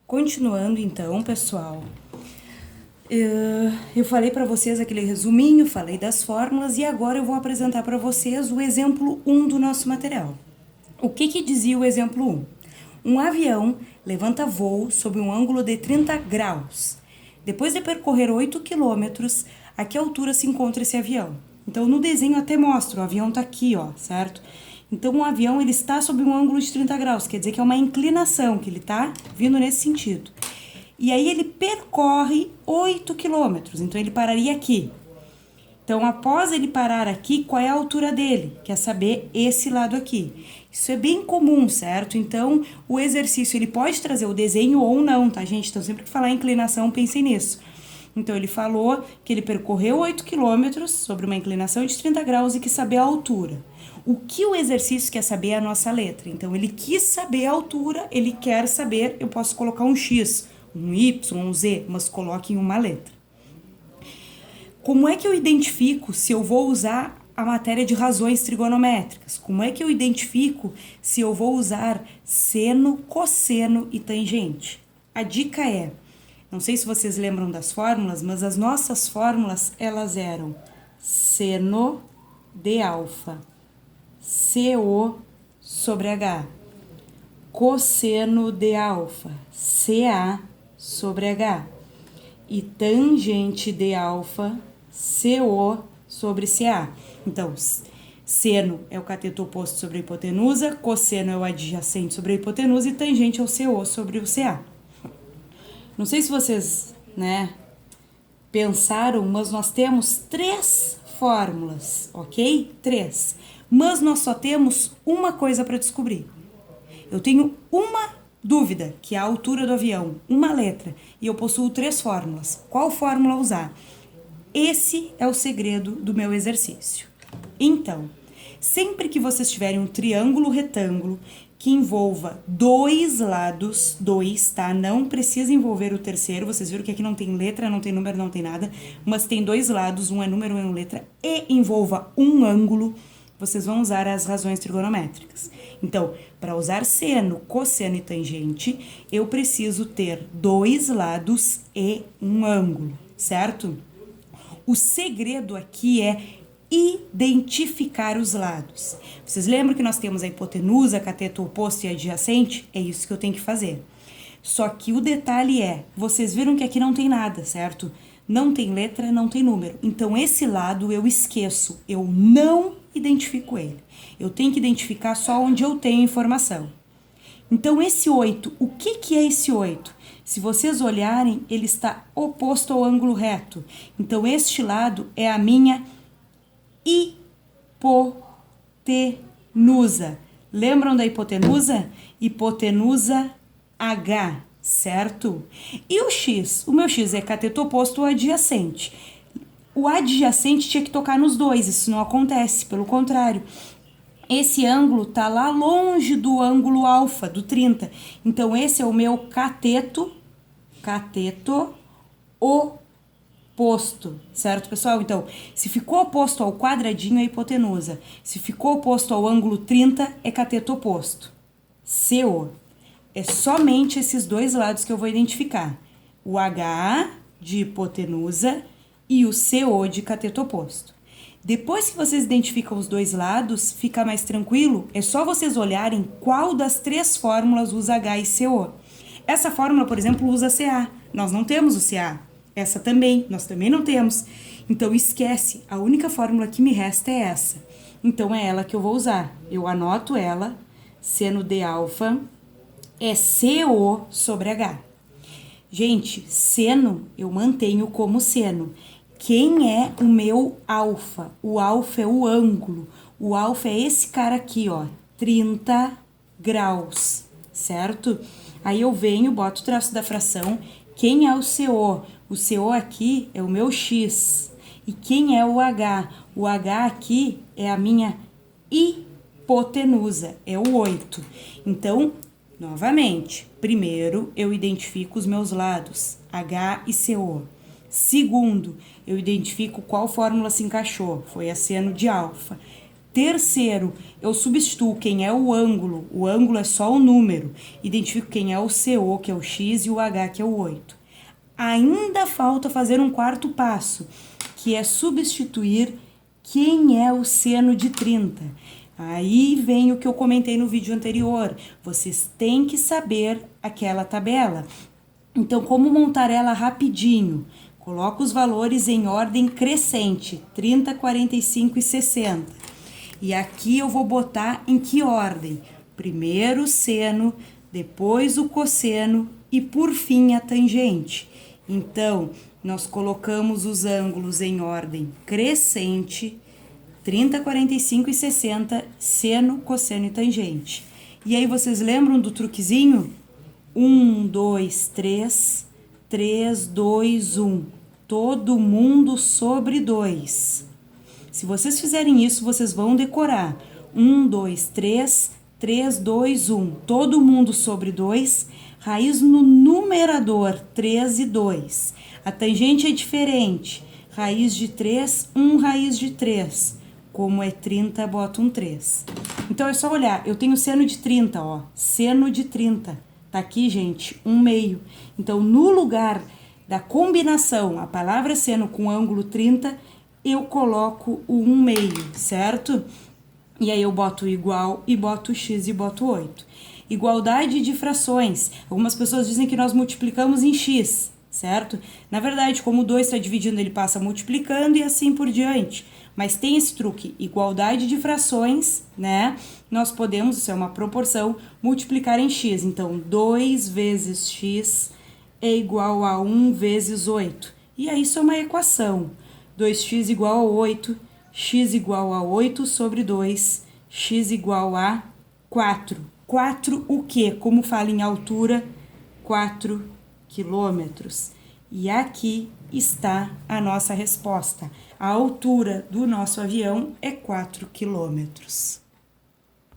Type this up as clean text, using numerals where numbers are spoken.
Continuando então, pessoal, eu falei para vocês aquele resuminho, falei das fórmulas e agora eu vou apresentar para vocês o exemplo 1 do nosso material. O que dizia o exemplo 1? Um avião levanta voo sob um ângulo de 30 graus. Depois de percorrer 8 quilômetros, a que altura se encontra esse avião? Então, no desenho até mostra, o avião tá aqui, ó, certo? Então, o avião, ele está sob um ângulo de 30 graus, quer dizer que é uma inclinação, que ele tá vindo nesse sentido. E aí, ele percorre 8 quilômetros, então ele pararia aqui. Então, após ele parar aqui, qual é a altura dele? Quer saber esse lado aqui. Isso é bem comum, certo? Então, o exercício, ele pode trazer o desenho ou não, tá, gente? Então, sempre que falar inclinação, pensem nisso. Então, ele falou que ele percorreu 8 quilômetros sobre uma inclinação de 30 graus e quis saber a altura. O que o exercício quer saber é a nossa letra. Então, ele quis saber a altura, ele quer saber, eu posso colocar um X, um Y, um Z, mas coloque em uma letra. Como é que eu identifico se eu vou usar a matéria de razões trigonométricas? Como é que eu identifico se eu vou usar seno, cosseno e tangente? A dica é, não sei se vocês lembram das fórmulas, mas as nossas fórmulas, elas eram seno de alfa, CO sobre H, cosseno de alfa, CA sobre H, e tangente de alfa, CO sobre CA. Então, seno é o cateto oposto sobre a hipotenusa, cosseno é o adjacente sobre a hipotenusa e tangente é o CO sobre o CA. Não sei se vocês, pensaram, mas nós temos 3 fórmulas, ok? 3. Mas nós só temos uma coisa para descobrir. Eu tenho uma dúvida, que é a altura do avião, uma letra, e eu possuo 3 fórmulas. Qual fórmula usar? Esse é o segredo do meu exercício. Então, sempre que vocês tiverem um triângulo retângulo que envolva 2 lados, 2, tá? Não precisa envolver o terceiro, vocês viram que aqui não tem letra, não tem número, não tem nada, mas tem 2 lados, um é número, um é letra, e envolva um ângulo, vocês vão usar as razões trigonométricas. Então, para usar seno, cosseno e tangente, eu preciso ter 2 lados e um ângulo, certo? O segredo aqui é identificar os lados. Vocês lembram que nós temos a hipotenusa, cateto oposto e adjacente? É isso que eu tenho que fazer. Só que o detalhe é, vocês viram que aqui não tem nada, certo? Não tem letra, não tem número. Então, esse lado eu esqueço, eu não identifico ele. Eu tenho que identificar só onde eu tenho informação. Então, esse 8, o que é esse 8? Se vocês olharem, ele está oposto ao ângulo reto. Então, este lado é a minha hipotenusa. Lembram da hipotenusa? Hipotenusa H, certo? E o X? O meu X é cateto oposto ou adjacente. O adjacente tinha que tocar nos 2, isso não acontece, pelo contrário. Esse ângulo tá lá longe do ângulo alfa, do 30. Então, esse é o meu cateto oposto, certo, pessoal? Então, se ficou oposto ao quadradinho, é hipotenusa. Se ficou oposto ao ângulo 30, é cateto oposto. CO. É somente esses 2 lados que eu vou identificar. O H de hipotenusa e o CO de cateto oposto. Depois que vocês identificam os 2 lados, fica mais tranquilo, é só vocês olharem qual das 3 fórmulas usa H e CO. Essa fórmula, por exemplo, usa CA. Nós não temos o CA. Essa também, nós também não temos. Então, esquece, a única fórmula que me resta é essa. Então, é ela que eu vou usar. Eu anoto ela, seno de alfa é CO sobre H. Gente, seno eu mantenho como seno. Quem é o meu alfa? O alfa é o ângulo. O alfa é esse cara aqui, ó, 30 graus, certo? Aí eu venho, boto o traço da fração. Quem é o CO? O CO aqui é o meu X. E quem é o H? O H aqui é a minha hipotenusa, é o 8. Então, novamente, primeiro eu identifico os meus lados, H e CO. Segundo, eu identifico qual fórmula se encaixou, foi a seno de alfa. Terceiro, eu substituo quem é o ângulo é só o número, identifico quem é o CO, que é o x, e o h, que é o 8. Ainda falta fazer um quarto passo, que é substituir quem é o seno de 30. Aí vem o que eu comentei no vídeo anterior, vocês têm que saber aquela tabela. Então, como montar ela rapidinho? Coloca os valores em ordem crescente, 30, 45 e 60. E aqui eu vou botar em que ordem? Primeiro o seno, depois o cosseno e por fim a tangente. Então, nós colocamos os ângulos em ordem crescente, 30, 45 e 60, seno, cosseno e tangente. E aí vocês lembram do truquezinho? 1, 2, 3, 3, 2, 1. Todo mundo sobre 2. Se vocês fizerem isso, vocês vão decorar. 1, 2, 3, 3, 2, 1. Todo mundo sobre 2. Raiz no numerador, 3 e 2. A tangente é diferente. Raiz de 3, 1 raiz de 3. Como é 30, bota um 3. Então, é só olhar. Eu tenho seno de 30, ó. Seno de 30. Tá aqui, gente, 1/2. Então, no lugar da combinação, a palavra seno com ângulo 30, eu coloco o 1/2, certo? E aí eu boto igual e boto x e boto 8. Igualdade de frações. Algumas pessoas dizem que nós multiplicamos em x, certo? Na verdade, como o 2 está dividindo, ele passa multiplicando e assim por diante. Mas tem esse truque, igualdade de frações, né? Nós podemos, isso é uma proporção, multiplicar em x. Então, 2 vezes x é igual a 1 vezes 8. E aí, isso é uma equação. 2x igual a 8, x igual a 8 sobre 2, x igual a 4. 4 o quê? Como fala em altura, 4 quilômetros. E aqui está a nossa resposta. A altura do nosso avião é 4 quilômetros.